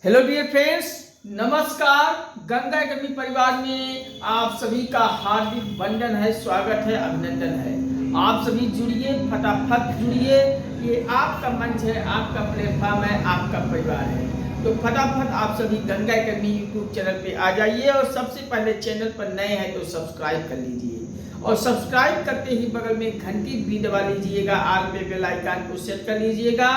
Hello dear friends, नमस्कार। Ganga academy परिवार में आप सभी का हार्दिक वंदन है, स्वागत है, अभिनंदन है। आप सभी जुड़िए, फटाफट जुड़िए। ये आपका मंच है, आपका प्लेटफॉर्म है, आपका परिवार है। तो फटाफट आप सभी गंगा एकेडमी यूट्यूब चैनल पे आ जाइए और सबसे पहले चैनल पर नए हैं तो सब्सक्राइब कर लीजिए और सब्सक्राइब करते ही बगल में घंटी भी दबा लीजिएगा, आल पे बेल आइकन को सेट कर लीजिएगा,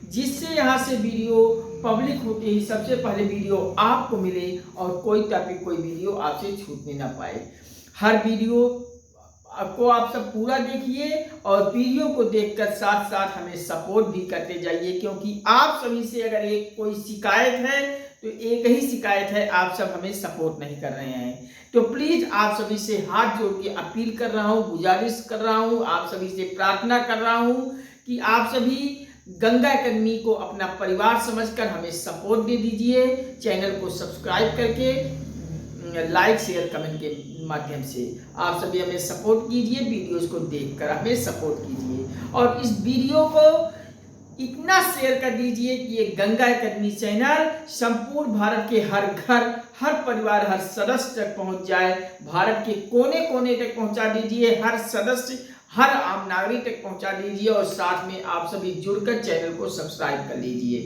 जिससे यहाँ से वीडियो पब्लिक होते ही सबसे पहले वीडियो आपको मिले और कोई टॉपिक कोई वीडियो आपसे छूटने ना पाए। हर वीडियो को आप सब पूरा देखिए और वीडियो को देखकर साथ साथ हमें सपोर्ट भी करते जाइए, क्योंकि आप सभी से अगर एक कोई शिकायत है तो एक ही शिकायत है, आप सब हमें सपोर्ट नहीं कर रहे हैं। तो प्लीज आप सभी से हाथ जोड़ के अपील कर रहा हूँ, गुजारिश कर रहा हूँ, आप सभी से प्रार्थना कर रहा हूँ कि आप सभी गंगा एकेडमी को अपना परिवार समझकर हमें सपोर्ट दे दीजिए। चैनल को सब्सक्राइब करके लाइक शेयर कमेंट के माध्यम से आप सभी हमें सपोर्ट कीजिए, वीडियोस को देखकर हमें सपोर्ट कीजिए और इस वीडियो को इतना शेयर कर दीजिए कि ये गंगा एकेडमी चैनल संपूर्ण भारत के हर घर, हर परिवार, हर सदस्य तक पहुंच जाए। भारत के कोने कोने तक पहुंचा दीजिए, हर सदस्य, हर आम नागरिक तक पहुंचा दीजिए और साथ में आप सभी जुड़कर चैनल को सब्सक्राइब कर लीजिए।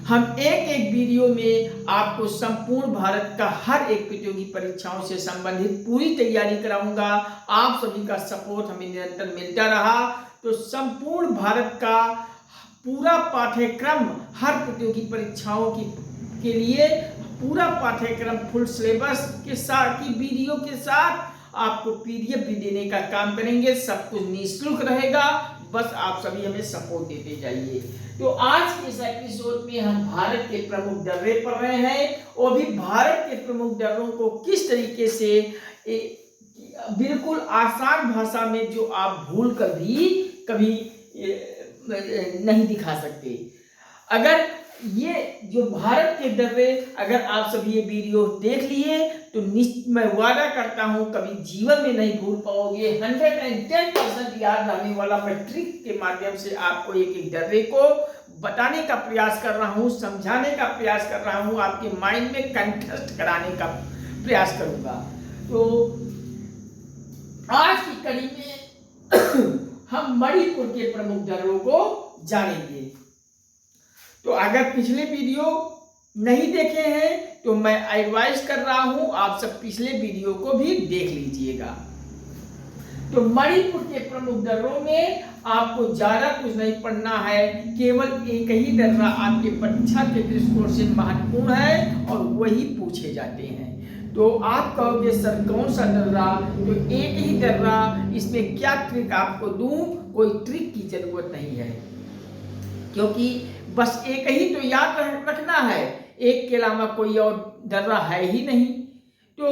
हम एक एक वीडियो में आपको संपूर्ण भारत का हर एक प्रतियोगी परीक्षाओं से संबंधित पूरी तैयारी कराऊंगा। आप सभी का सपोर्ट हमें निरंतर मिलता रहा तो संपूर्ण भारत का पूरा पाठ्यक्रम, हर प्रतियोगी परीक्षाओं के लिए पूरा पाठ्यक्रम फुल सिलेबस के साथ की वीडियो के साथ आपको पीडीएफ भी देने का काम करेंगे। सब कुछ निःशुल्क रहेगा, बस आप सभी हमें सपोर्ट देते जाइए। तो आज के इस एपिसोड में हम भारत के प्रमुख दर्रे पढ़ रहे हैं और भी भारत के प्रमुख दर्रों को किस तरीके से बिल्कुल आसान भाषा में, जो आप भूल कर भी कभी नहीं दिखा सकते। अगर ये जो भारत के दर्रे, अगर आप सभी ये वीडियो देख लिए तो मैं वादा करता हूं कभी जीवन में नहीं भूल पाओगे। 110% याद रहने वाला मैं ट्रिक के माध्यम से आपको एक एक दर्रे को बताने का प्रयास कर रहा हूं, समझाने का प्रयास कर रहा हूं, आपके माइंड में कंठस्थ कराने का प्रयास करूंगा। तो आज की कड़ी में हम मणिपुर के प्रमुख दर्रों को जानेंगे। तो अगर पिछले वीडियो नहीं देखे हैं तो मैं एडवाइस कर रहा हूं आप सब पिछले वीडियो को भी देख लीजिएगा। तो मणिपुर के प्रमुख दर्रों में आपको ज्यादा कुछ नहीं पढ़ना है, केवल एक ही दर्रा आपके परीक्षा के दृष्टिकोण से महत्वपूर्ण है और वही पूछे जाते हैं। तो आप कहोगे सर कौन सा दर्रा, तो एक ही दर्रा, इसमें क्या ट्रिक आपको दूं? कोई ट्रिक की जरूरत नहीं है, क्योंकि बस एक ही तो याद रखना है, एक के अलावा कोई और दर्रा है ही नहीं। तो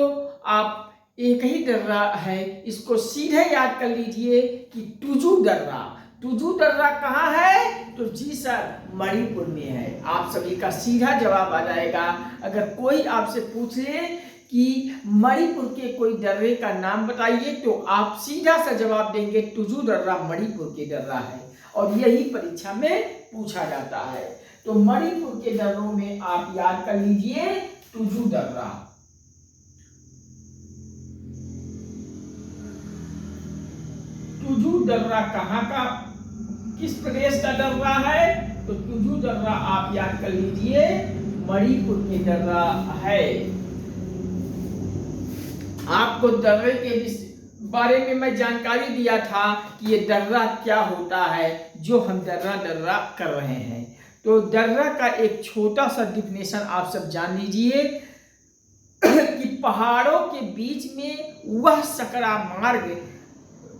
आप एक ही दर्रा है, इसको सीधे याद कर लीजिए कि टुजू दर्रा। टुजू दर्रा कहाँ है? तो जी सर मणिपुर में है। आप सभी का सीधा जवाब आ जाएगा। अगर कोई आपसे पूछ ले कि मणिपुर के कोई दर्रे का नाम बताइए तो आप सीधा सा जवाब देंगे टुजू दर्रा मणिपुर के दर्रा है, और यही परीक्षा में पूछा जाता है। तो मणिपुर के दर्रों में आप याद कर लीजिए टुजू दर्रा। टुजू दर्रा कहाँ का, किस प्रदेश का दर्रा है? तो टुजू दर्रा आप याद कर लीजिए मणिपुर के दर्रा है। आपको दर्रे के बारे में मैं जानकारी दिया था कि ये दर्रा क्या होता है, जो हम दर्रा कर रहे हैं। तो दर्रा का एक छोटा सा डिफिनेशन आप सब जान लीजिए कि पहाड़ों के बीच में वह सकरा मार्ग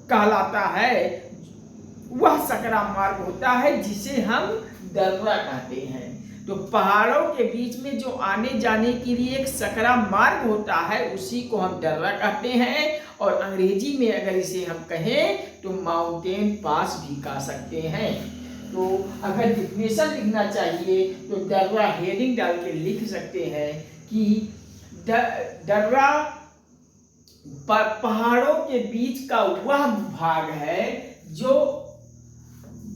कहलाता है, वह सकरा मार्ग होता है जिसे हम दर्रा कहते हैं। तो पहाड़ों के बीच में जो आने जाने के लिए एक सकरा मार्ग होता है उसी को हम दर्रा कहते हैं, और अंग्रेजी में अगर इसे हम कहें तो माउंटेन पास भी कह सकते हैं। तो अगर डिफिनेशन लिखना चाहिए तो दर्रा हेडिंग डाल के लिख सकते हैं कि दर्रा पहाड़ों के बीच का वह भाग है, जो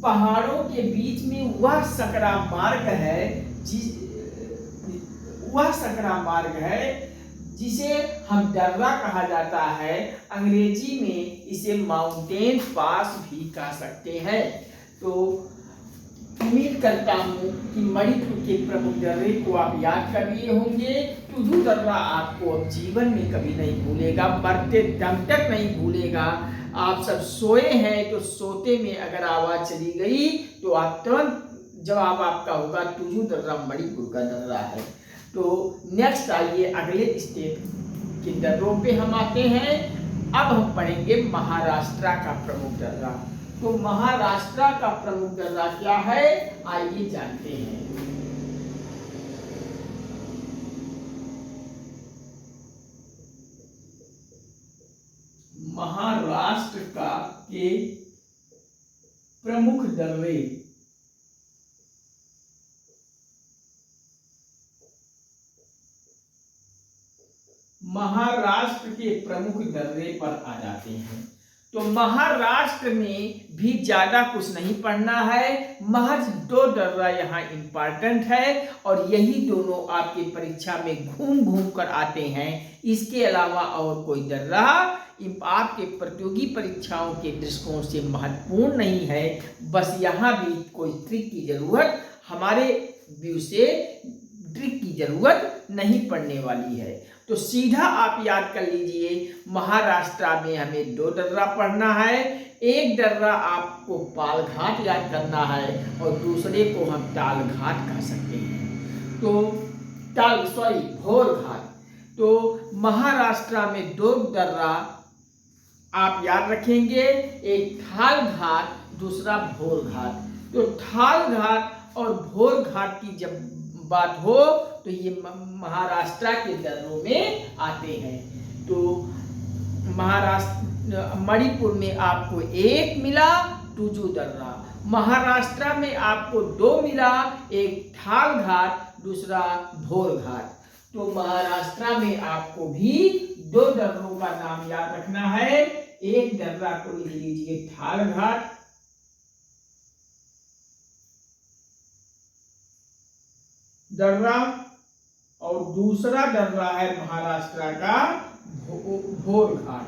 पहाड़ों के बीच में वह सकरा मार्ग है वह सकरा मार्ग है जिसे हम दर्रा कहा जाता है। अंग्रेजी में इसे माउंटेन पास भी कह सकते हैं। तो उम्मीद करता हूँ कि मणिपुर के प्रमुख दर्रे को आप याद कर लिए होंगे। टुडू दर्रा आपको अब जीवन में कभी नहीं भूलेगा, मरते दम तक नहीं भूलेगा। आप सब सोए हैं तो सोते में अगर आवाज चली गई तो आप तुरंत जवाब आपका होगा टुडू दर्रा मणिपुर का दर्रा है। तो नेक्स्ट आइए अगले स्टेट के दर्रों पे हम आते हैं। अब हम पढ़ेंगे महाराष्ट्र का प्रमुख दर्रा। तो महाराष्ट्र का प्रमुख दर्रा क्या है, आइए जानते हैं। महाराष्ट्र के प्रमुख दर्रे महाराष्ट्र के प्रमुख दर्रे पर आ जाते हैं। तो महाराष्ट्र में भी ज्यादा कुछ नहीं पढ़ना है, महज 2 दर्रा यहाँ इंपॉर्टेंट है और यही दोनों आपकी परीक्षा में घूम घूम कर आते हैं। इसके अलावा और कोई दर्रा आपके प्रतियोगी परीक्षाओं के दृष्टिकोण से महत्वपूर्ण नहीं है। बस यहाँ भी कोई ट्रिक की जरूरत, हमारे व्यू से ट्रिक की जरूरत नहीं पड़ने वाली है। तो सीधा आप याद कर लीजिए, महाराष्ट्र में हमें 2 दर्रा पढ़ना है। एक दर्रा आपको पालघाट याद करना है और दूसरे को हम तालघाट कह सकते हैं। तो भोरघाट। तो महाराष्ट्र में 2 दर्रा आप याद रखेंगे, एक थालघाट, दूसरा भोरघाट। तो थालघाट और भोरघाट की जब बात हो तो ये महाराष्ट्र के दर्रों में आते हैं। तो मणिपुर में आपको 1 मिला टुडू दर्रा, महाराष्ट्र में आपको 2 मिला, एक थालघाट, दूसरा भोरघाट। तो महाराष्ट्र में आपको भी 2 दर्रों का नाम याद रखना है। एक दर्रा को लिख लीजिए थालघाट दर्रा और दूसरा दर्रा है महाराष्ट्र का भोरघाट।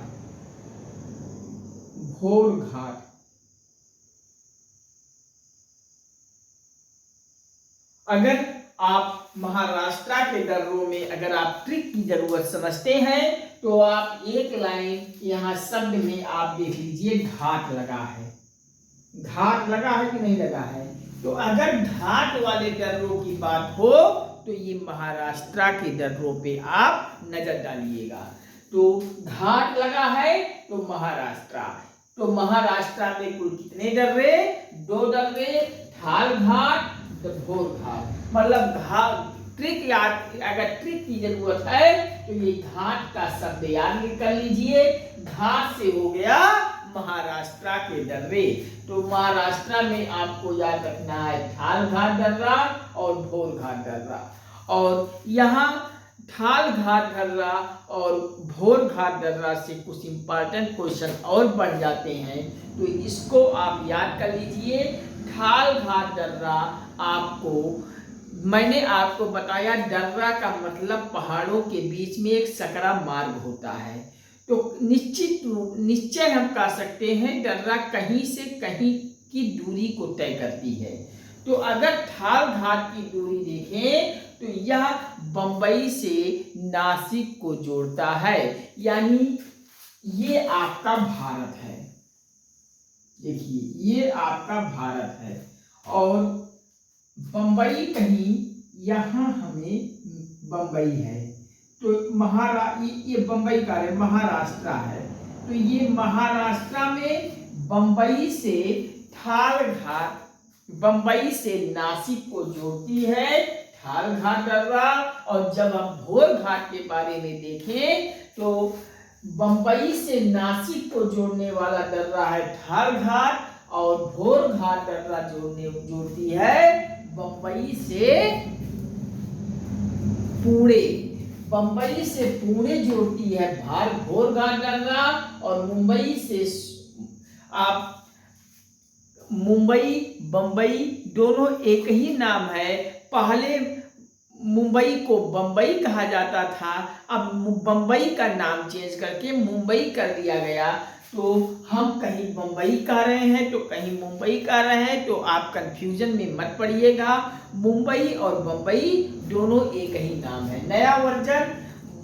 अगर आप महाराष्ट्र के दर्रों में अगर आप ट्रिक की जरूरत समझते हैं तो आप एक लाइन यहाँ शब्द में आप देख लीजिए, घाट लगा है। घाट लगा है कि नहीं लगा है? तो अगर घाट वाले दर्रों की बात हो तो ये महाराष्ट्र के दर्रों पे आप नजर डालिएगा। तो घाट लगा है तो महाराष्ट्र। तो महाराष्ट्र में कुल कितने दर्रे? 2 दर्रे, थालघाट, भोरघाट। मतलब घाट ट्रिक याद, अगर ट्रिक की जरूरत है तो ये घाट का शब्द याद कर लीजिए। घाट से हो गया महाराष्ट्र के दर्रे। तो महाराष्ट्र में आपको याद रखना है थालघाट दर्रा और भोरघाट दर्रा। और यहाँ थालघाट दर्रा और भोरघाट दर्रा से कुछ इंपॉर्टेंट क्वेश्चन और बढ़ जाते हैं, तो इसको आप याद कर लीजिए। थालघाट दर्रा आपको, मैंने आपको बताया दर्रा का मतलब पहाड़ों के बीच में एक सकरा मार्ग होता है। तो निश्चय हम कह सकते हैं दर्रा कहीं से कहीं की दूरी को तय करती है। तो अगर थालघाट की दूरी देखें तो यह बंबई से नासिक को जोड़ता है, यानी ये आपका भारत है। देखिए ये आपका भारत है और बंबई कहीं यहाँ हमें बंबई है। तो ये बंबई का है, महाराष्ट्र है। तो ये महाराष्ट्र में बंबई से थालघाट, बंबई से नासिक को जोड़ती है थालघाट दर्रा। और जब हम भोरघाट के बारे में देखें तो बंबई से नासिक को जोड़ने वाला दर्रा है थालघाट और भोरघाट दर्रा जोड़ती है बंबई से पुणे। बंबई से पुणे जोड़ती है भोरघाट दर्रा। और मुंबई से आप मुंबई बंबई दोनों एक ही नाम है। पहले मुंबई को बम्बई कहा जाता था, अब बम्बई का नाम चेंज करके मुंबई कर दिया गया। तो हम कहीं बम्बई कह रहे हैं तो कहीं मुंबई कह रहे हैं, तो आप कंफ्यूजन में मत पड़िएगा। मुंबई और बम्बई दोनों एक ही नाम है। नया वर्जन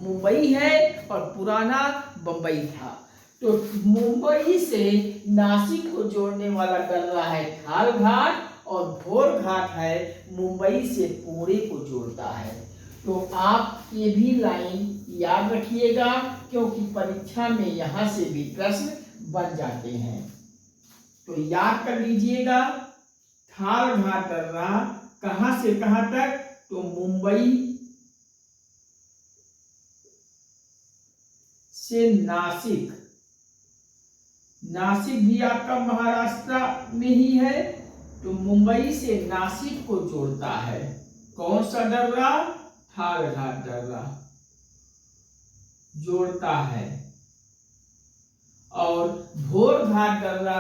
मुंबई है और पुराना बम्बई था। तो मुंबई से नासिक को जोड़ने वाला दर्रा है थाल घाट, और भोर घाट है मुंबई से पुणे को जोड़ता है। तो आप ये भी लाइन याद रखिएगा, क्योंकि परीक्षा में यहाँ से भी प्रश्न बन जाते हैं। तो याद कर लीजिएगा, थाल घाट दर्रा कहाँ से कहाँ तक, तो मुंबई से नासिक, नासिक भी आपका महाराष्ट्र में ही है, तो मुंबई से नासिक को जोड़ता है। कौन सा दर्रा, थाल घाट दर्रा जोड़ता है। और भोर घाट दर्रा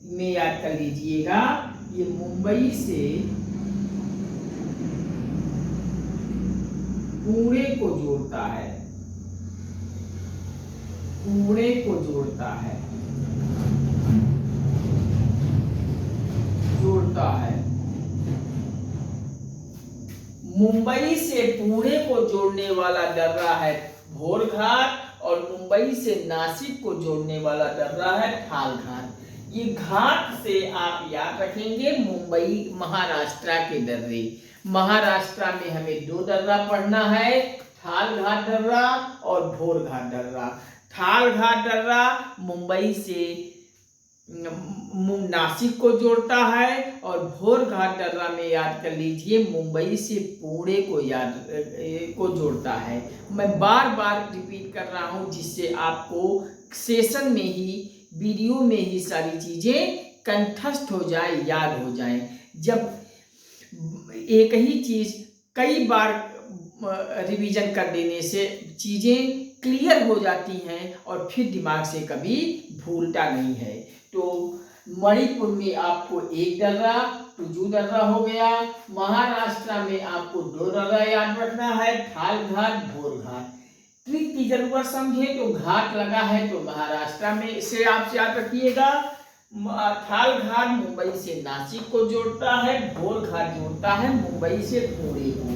में याद कर लीजिएगा, ये मुंबई से पुणे को जोड़ता है, पुणे को जोड़ता है, जोड़ता है। मुंबई से पुणे को जोड़ने वाला दर्रा है भोर घाट, और मुंबई से नासिक को जोड़ने वाला दर्रा है थाल घाट। ये घाट से आप याद रखेंगे मुंबई महाराष्ट्र के दर्रे। महाराष्ट्र में हमें दो दर्रा पढ़ना है, थाल घाट दर्रा और भोर घाट दर्रा। थाल घाट दर्रा मुंबई से नासिक को जोड़ता है, और भोर घाट दर्रा में याद कर लीजिए मुंबई से पुणे को जोड़ता है। मैं बार बार रिपीट कर रहा हूं, जिससे आपको सेशन में ही, वीडियो में ही सारी चीजें कंठस्थ हो जाए, याद हो जाए। जब एक ही चीज कई बार रिवीजन कर देने से चीजें क्लियर हो जाती हैं, और फिर दिमाग से कभी भूलता नहीं है। तो मणिपुर में आपको एक दर्रा, टुजू दर्रा हो गया। महाराष्ट्र में आपको दो दर्रा याद रखना है, थाल घाट, भोर घाट। ट्रिक की जरूरत समझे तो घाट लगा है तो महाराष्ट्र में से आप याद रखिएगा। थाल घाट मुंबई से नासिक को जोड़ता है, भोर घाट जोड़ता है मुंबई से पुणे को।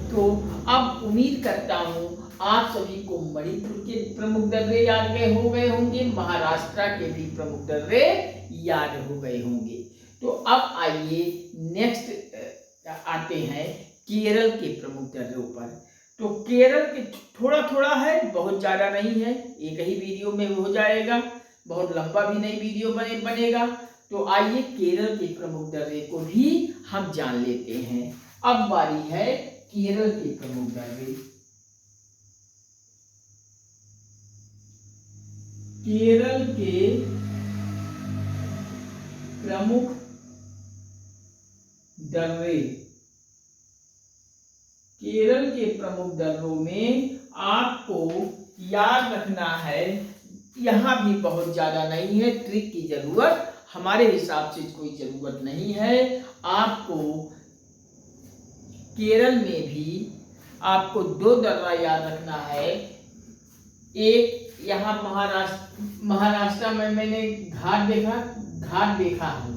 तो अब उम्मीद करता हूँ आप सभी को मणिपुर के प्रमुख दर्रे याद हो गए होंगे, महाराष्ट्र के भी प्रमुख दर्रे याद हो गए होंगे। तो अब आइए नेक्स्ट आते हैं केरल के प्रमुख दर्रों पर। तो केरल के थोड़ा थोड़ा है, बहुत ज्यादा नहीं है, एक ही वीडियो में हो जाएगा, बहुत लंबा भी नहीं वीडियो बनेगा। तो आइए केरल के प्रमुख दर्रे को भी हम जान लेते हैं। अब बारी है केरल के प्रमुख दर्रे। केरल के प्रमुख दर्रे, केरल के प्रमुख दर्रों में आपको याद रखना है, यहां भी बहुत ज्यादा नहीं है, ट्रिक की जरूरत हमारे हिसाब से कोई जरूरत नहीं है। आपको केरल में भी आपको दो दर्रा याद रखना है। एक यहाँ महाराष्ट्र में मैंने घाट देखा हूँ,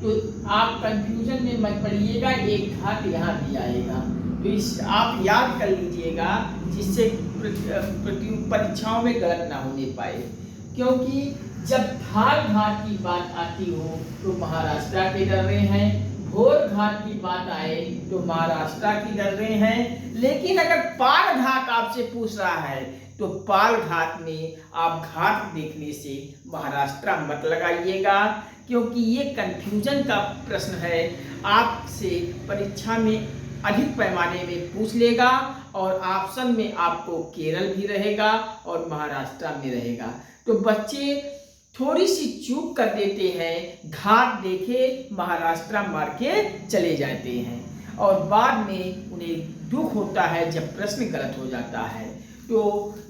तो आप कंफ्यूजन में मत पड़िएगा, एक घाट यहाँ भी आएगा। तो इस आप याद कर लीजिएगा, जिससे परीक्षाओं में गलत ना होने पाए। क्योंकि जब थाल घाट की बात आती हो तो महाराष्ट्र के दर्रे हैं, भोर घाट की बात आए तो महाराष्ट्र की दर्रे हैं। लेकिन अगर पाल घाट आपसे पूछ रहा है तो पाल घाट में आप घाट देखने से महाराष्ट्र मत लगाइएगा, क्योंकि ये कंफ्यूजन का प्रश्न है, आपसे परीक्षा में अधिक पैमाने में पूछ लेगा, और ऑप्शन में आपको केरल भी रहेगा और महाराष्ट्र में रहेगा। तो बच्चे थोड़ी सी चूक कर देते हैं, घाट देखे महाराष्ट्र मार के चले जाते हैं, और बाद में उन्हें दुख होता है जब प्रश्न गलत हो जाता है। तो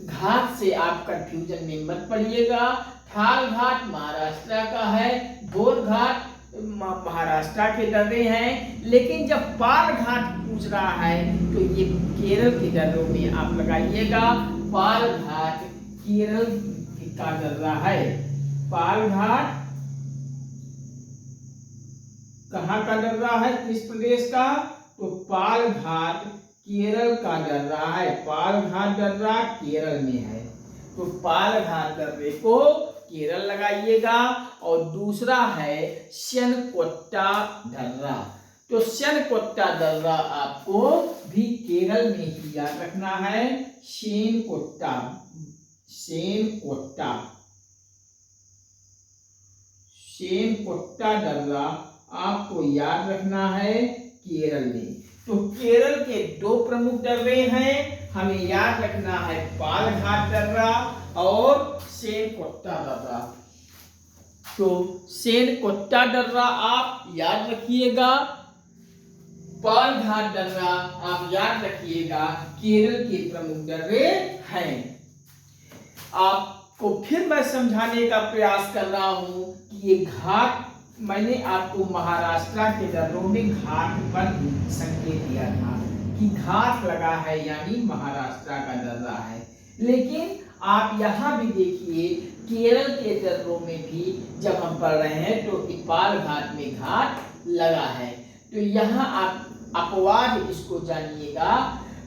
घाट से आप कंफ्यूजन में मत पड़िएगा। थाल घाट महाराष्ट्र का है, भोर घाट महाराष्ट्र के दर्रे हैं। लेकिन जब पाल घाट पूछ रहा है तो ये केरल के दर्रों में आप लगाइएगा। पालघाट केरल का दर्रा है। पालघाट कहाँ का दर्रा है, किस प्रदेश का, तो पालघाट केरल का दर्रा है। पालघाट दर्रा केरल में है, तो पालघाट दर्रे को केरल लगाइएगा। और दूसरा है श्यनकोट्टा दर्रा, तो श्यनकोट्टा दर्रा आपको भी केरल में ही याद रखना है। श्यनकोट्टा, श्यनकोट्टा, श्यनकोट्टा दर्रा आपको याद रखना है केरल में। तो केरल के दो प्रमुख दर्रे हैं, हमें याद रखना है पालघाट दर्रा और श्यनकोट्टा दर्रा। तो श्यनकोट्टा दर्रा आप याद रखिएगा, पालघाट दर्रा आप याद रखिएगा, केरल के प्रमुख दर्रे हैं। आपको फिर मैं समझाने का प्रयास कर रहा हूं कि ये घाट, मैंने आपको महाराष्ट्र के दर्रों में घाट पर संकेत दिया था कि घाट लगा है यानी महाराष्ट्र का दर्रा है। लेकिन आप यहाँ भी देखिए केरल के दर्रों में भी जब हम पढ़ रहे हैं तो पालघाट में घाट लगा है। तो यहाँ आप अपवाद इसको जानिएगा,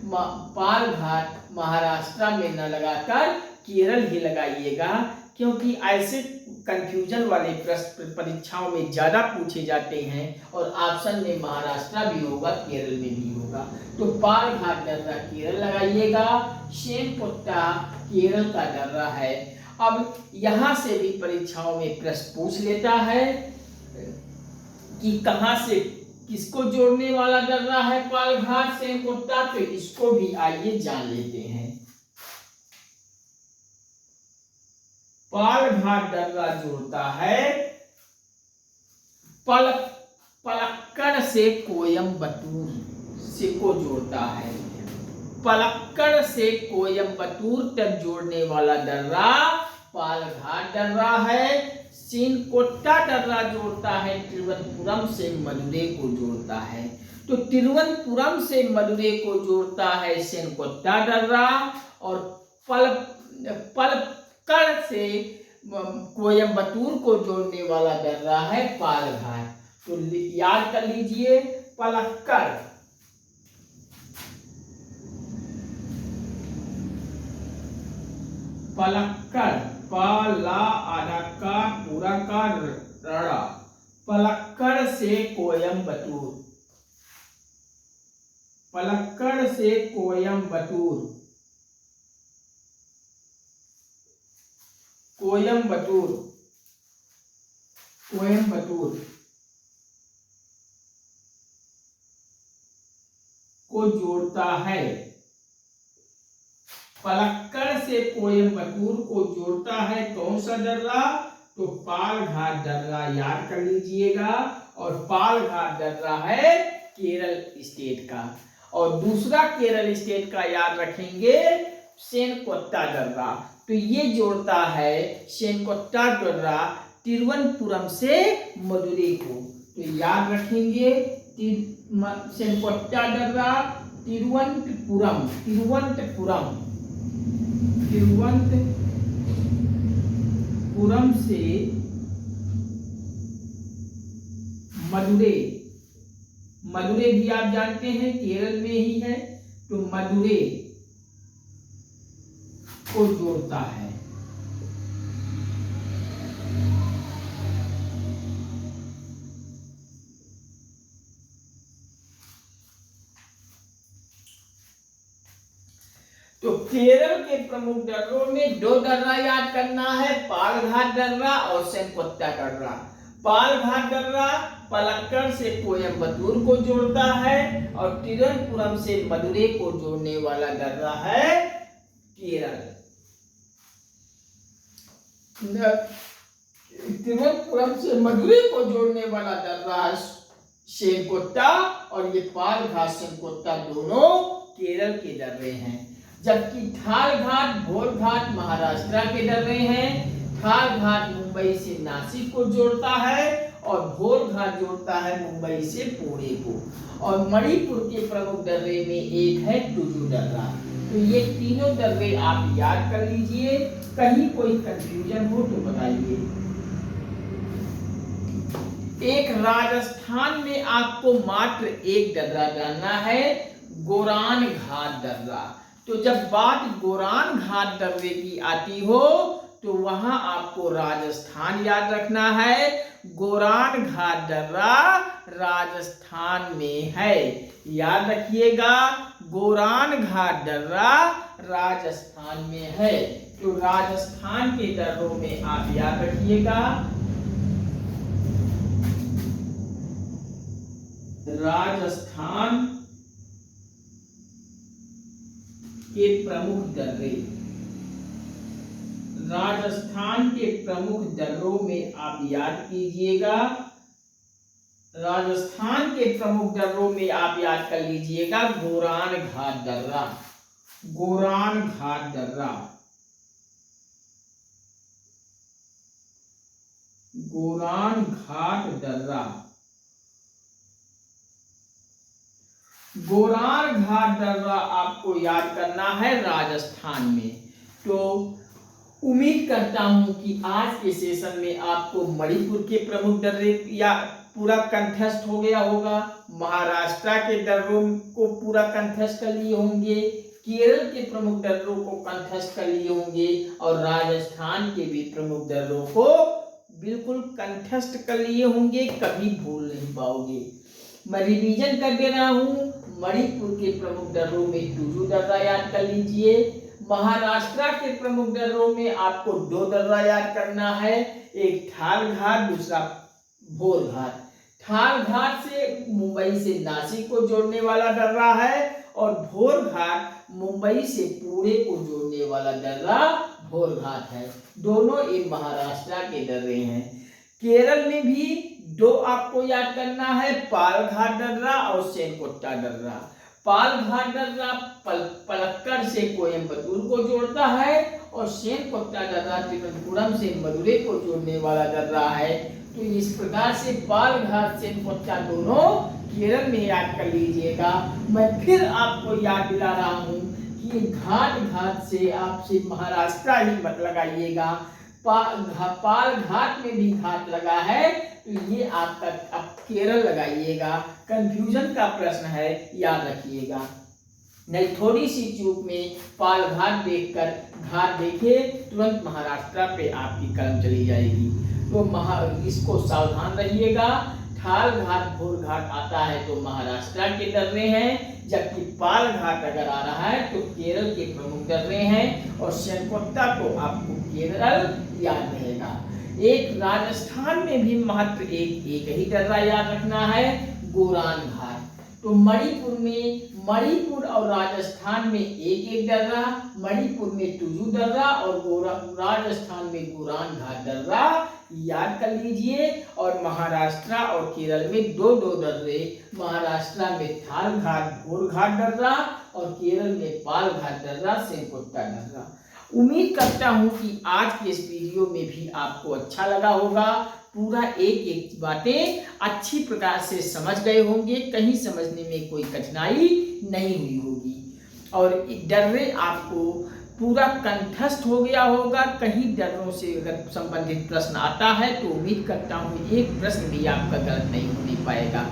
पालघाट महाराष्ट्र में न लगाकर केरल ही लगाइएगा, क्योंकि ऐसे कंफ्यूजन वाले प्रश्न परीक्षाओं में ज्यादा पूछे जाते हैं और ऑप्शन में महाराष्ट्र भी होगा केरल में भी होगा। तो पालघाट दर्रा केरल लगाइएगा, श्यनकोट्टा केरल का दर्रा है। अब यहाँ से भी परीक्षाओं में प्रश्न पूछ लेता है कि कहाँ से किसको जोड़ने वाला दर्रा है पालघाट श्यनकोट्टा, तो इसको भी आइए जान लेते हैं। पालघाट दर्रा जोड़ता है पलक्कड़ से कोयम्बटूर से को जोड़ता है। पलक्कड़ से कोयम्बटूर तक जोड़ने वाला दर्रा पालघाट दर्रा है। श्यनकोट्टा दर्रा जोड़ता है तिरुवनंतपुरम से मदुरै को जोड़ता है। तो तिरुवनंतपुरम से मदुरै को जोड़ता है श्यनकोट्टा दर्रा, और पलक्कड़ से कोयम्बटूर को जोड़ने वाला दर्रा है पालघाट। तो याद कर लीजिए, पलक्कड़, पलक्कड़, पाला आधा का पूरा का रड़ा, पलक्कड़ से कोयम्बटूर, पलक्कड़ से कोयम्बटूर, कोयम्बटूर, कोयम्बटूर को जोड़ता है। पलक्कड़ से कोयम्बटूर को जोड़ता है कौन सा दर्रा, तो पालघाट दर्रा याद कर लीजिएगा। और पालघाट दर्रा है केरल स्टेट का। और दूसरा केरल स्टेट का याद रखेंगे श्यनकोट्टा दर्रा। तो ये जोड़ता है श्यनकोट्टा दर्रा तिरुवनंतपुरम से मदुरै को। तो याद रखेंगे श्यनकोट्टा दर्रा तिरुवनंतपुरम, तिरुवनंतपुरम, तिरुवनंतपुरम से मदुरै, मदुरै भी आप जानते हैं केरल में ही है, तो मदुरै को जोड़ता है। तो केरल के प्रमुख दर्रों में दो दर्रा याद करना है, पालघाट दर्रा और श्यनकोट्टा दर्रा। पालघाट दर्रा पलक्कड़ से कोयम्बटूर को जोड़ता है और तिरुवनंतपुरम से मदुरै को जोड़ने वाला दर्रा है केरल। तिरुवनंतपुरम से मदुरै को जोड़ने वाला दर्रा श्यनकोट्टा, और ये पालघाट श्यनकोट्टा दोनों केरल के दर्रे हैं। जबकि ठालघाट भोरघाट महाराष्ट्र के दर्रे हैं। ठालघाट मुंबई से नासिक को जोड़ता है और भोर घाट जोड़ता है मुंबई से पुणे को। और मणिपुर के प्रमुख दर्रे में एक है टुजु दर्रा। तो ये तीनों दर्रे आप याद कर लीजिए, कहीं कोई कंफ्यूजन हो तो बताइए। एक राजस्थान में आपको मात्र एक दर्रा जानना है, गोरान घाट दर्रा। तो जब बात गोरान घाट दर्रे की आती हो तो वहां आपको राजस्थान याद रखना है। गोरान घाट दर्रा राजस्थान में है, याद रखिएगा, गोरान घाट दर्रा राजस्थान में है। तो राजस्थान के दर्रों में आप याद रखिएगा, राजस्थान के प्रमुख दर्रे, राजस्थान के प्रमुख दर्रों में आप याद कीजिएगा, राजस्थान के प्रमुख दर्रों में आप याद कर लीजिएगा गोरान घाट दर्रा, गोरान घाट दर्रा, गोरान घाट दर्रा। गोरान घाट दर्रा आपको याद करना है राजस्थान में। तो उम्मीद करता हूं कि आज के सेशन में आपको मणिपुर के प्रमुख दर्रे या पूरा कंठस्थ हो गया होगा, महाराष्ट्र के दर्रों को पूरा कंठस्थ कर लिए होंगे, केरल के प्रमुख दर्रों को कंठस्थ कर लिए होंगे और राजस्थान के भी प्रमुख दर्रों को बिल्कुल कंठस्थ कर लिए होंगे, कभी भूल नहीं पाओगे। मैं रिवीजन कर दे रहा हूँ, मणिपुर के प्रमुख दर्रों में टुजु दर्रा याद कर लीजिए, महाराष्ट्र के प्रमुख दर्रों में आपको दो दर्रा याद करना है, एक ठाल घाट, दूसरा भोर घाट। ठाल घाट से मुंबई से नासिक को जोड़ने वाला दर्रा है और भोर घाट मुंबई से पुणे को जोड़ने वाला दर्रा भोर घाट है। दोनों ये महाराष्ट्र के दर्रे हैं। केरल में भी दो आपको याद करना है, पाल घाट दर्रा और सेनकोट्टा दर्रा। पाल घाट दर्रा पलक्कड़ से कोयम्बटूर को जोड़ता है और सेनकोट्टा दर्रा त्रिपुरम से मदुरै को जोड़ने वाला दर्रा है। तो इस प्रकार से पाल घाट सेनकोट्टा दोनों केरल में याद कर लीजिएगा। मैं फिर आपको याद दिला रहा हूँ कि घाट घाट से आपसे महाराष्ट्र ही मत लगाइएगा, पाल घाट में भी घाट लगा है तो ये आपका आप केरल लगाइएगा। कंफ्यूजन का प्रश्न है, याद रखिएगा, नहीं थोड़ी सी चूक में पाल घाट देखकर घाट देखे तुरंत महाराष्ट्र पे आपकी कलम चली जाएगी। तो इसको सावधान रहिएगा। ठाल घाट भोर घाट आता है तो महाराष्ट्र के दर्रे हैं, जबकि पाल घाट अगर आ रहा है तो केरल के प्रमुख दर्रे हैं और सेनकोट्टा को आपको केरल याद रहेगा। एक राजस्थान में भी मात्र एक ही दर्रा याद रखना है, गोरान घाट। तो मणिपुर और राजस्थान में एक दर्रा, मणिपुर में टुजु दर्रा और राजस्थान में गोरान घाट दर्रा याद कर लीजिए। और महाराष्ट्र और केरल में दो दर्रे, महाराष्ट्र में थाल घाट भोर घाट दर्रा और केरल में पाल घाट दर्रा सेनकोट्टा दर्रा। उम्मीद करता हूं कि आज के इस वीडियो में भी आपको अच्छा लगा होगा, पूरा एक बातें अच्छी प्रकार से समझ गए होंगे, कहीं समझने में कोई कठिनाई नहीं हुई होगी और दर्रे आपको पूरा कंठस्थ हो गया होगा। कहीं दर्रों से अगर संबंधित प्रश्न आता है तो उम्मीद करता हूँ एक प्रश्न भी आपका गलत नहीं होने पाएगा।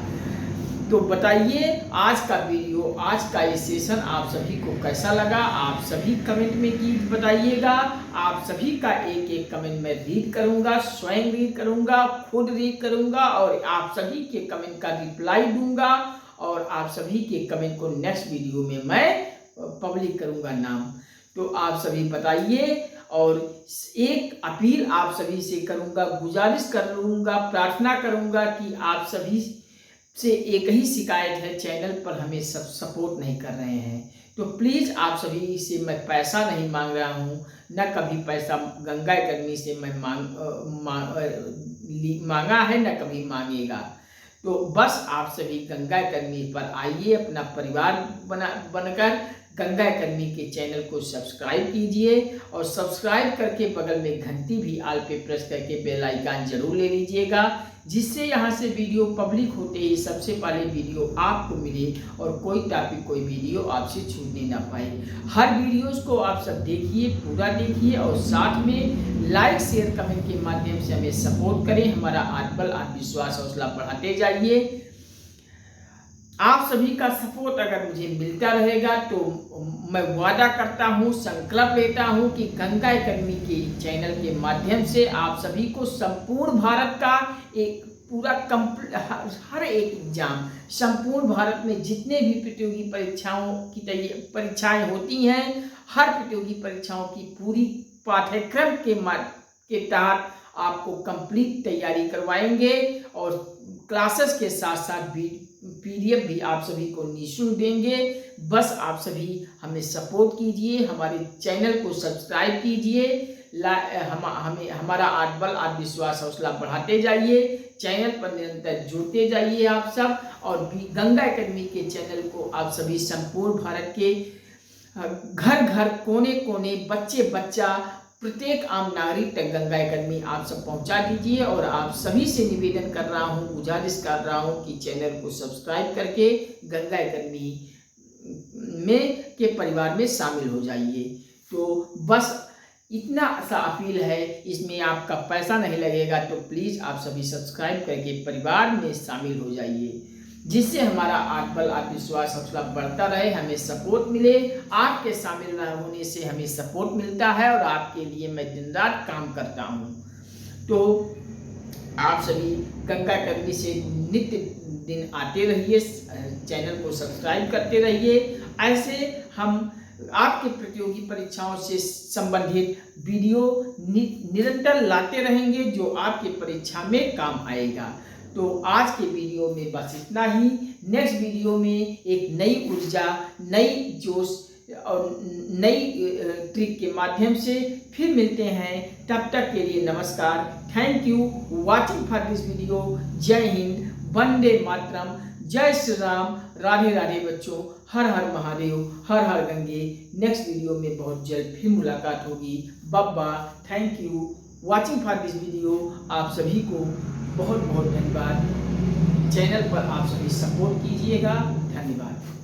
तो बताइए आज का वीडियो, आज का ये सेशन आप सभी को कैसा लगा, आप सभी कमेंट में की बताइएगा। आप सभी का एक कमेंट मैं रीड करूंगा, स्वयं रीड करूंगा, खुद रीड करूंगा और आप सभी के कमेंट का रिप्लाई दूंगा और आप सभी के कमेंट को नेक्स्ट वीडियो में मैं पब्लिक करूंगा नाम। तो आप सभी बताइए और एक अपील आप सभी से करूंगा, गुजारिश करूंगा, प्रार्थना करूंगा कि आप सभी से एक ही शिकायत है, चैनल पर हमें सब सपोर्ट नहीं कर रहे हैं। तो प्लीज़ आप सभी से मैं पैसा नहीं मांग रहा हूँ, न कभी पैसा गंगा एकेडमी से मैं मांगा है न कभी मांगेगा। तो बस आप सभी गंगा एकेडमी पर आइए, अपना परिवार बनकर गंगा एकेडमी के चैनल को सब्सक्राइब कीजिए और सब्सक्राइब करके बगल में घंटी भी आल पे प्रेस करके बेल आइकन जरूर ले लीजिएगा, जिससे यहाँ से वीडियो पब्लिक होते ही सबसे पहले वीडियो आपको मिले और कोई टॉपिक कोई वीडियो आपसे छूटने ना पाए। हर वीडियोस को आप सब देखिए, पूरा देखिए और साथ में लाइक शेयर कमेंट के माध्यम से हमें सपोर्ट करें। हमारा आत्मबल आत्मविश्वास हौसला बढ़ाते जाइए। आप सभी का सपोर्ट अगर मुझे मिलता रहेगा तो मैं वादा करता हूँ, संकल्प लेता हूँ कि गंगा एकेडमी के चैनल के माध्यम से आप सभी को संपूर्ण भारत का एक पूरा हर एक एग्जाम, संपूर्ण भारत में जितने भी प्रतियोगी परीक्षाओं की परीक्षाएं होती हैं, हर प्रतियोगी परीक्षाओं की पूरी पाठ्यक्रम के तहत आपको कंप्लीट तैयारी करवाएंगे और क्लासेस के साथ साथ PDF भी आप सभी को निःशुल्क देंगे। बस आप सभी हमें सपोर्ट कीजिए, हमारे चैनल को सब्सक्राइब कीजिए, हमारा आत्मबल आत्मविश्वास हौसला बढ़ाते जाइए, चैनल पर निरंतर जुड़ते जाइए आप सब। और भी गंगा एकेडमी के चैनल को आप सभी संपूर्ण भारत के घर घर कोने कोने बच्चा प्रत्येक आम नागरिक तक गंगा एकेडमी आप सब पहुंचा दीजिए। और आप सभी से निवेदन कर रहा हूं, गुजारिश कर रहा हूं कि चैनल को सब्सक्राइब करके गंगा एकेडमी में के परिवार में शामिल हो जाइए। तो बस इतना सा अपील है, इसमें आपका पैसा नहीं लगेगा, तो प्लीज़ आप सभी सब्सक्राइब करके परिवार में शामिल हो जाइए, जिससे हमारा आत्मबल आत्मविश्वास हौसला बढ़ता रहे, हमें सपोर्ट मिले। आपके शामिल होने से हमें सपोर्ट मिलता है और आपके लिए मैं दिन रात काम करता हूँ। तो आप सभी गंगा एकेडमी से नित्य दिन आते रहिए, चैनल को सब्सक्राइब करते रहिए। ऐसे हम आपके प्रतियोगी परीक्षाओं से संबंधित वीडियो निरंतर लाते रहेंगे जो आपके परीक्षा में काम आएगा। तो आज के वीडियो में बस इतना ही। नेक्स्ट वीडियो में एक नई ऊर्जा, नई जोश और नई ट्रिक के माध्यम से फिर मिलते हैं। तब तक के लिए नमस्कार, thank you watching for this video. जय हिंद, वंदे मातरम, जय श्री राम, राधे राधे बच्चों, हर हर महादेव, हर हर गंगे। नेक्स्ट वीडियो में बहुत जल्द फिर मुलाकात होगी। बाबा, thank you watching for this video. आप सभी को बहुत बहुत धन्यवाद। चैनल पर आप सभी सपोर्ट कीजिएगा। धन्यवाद।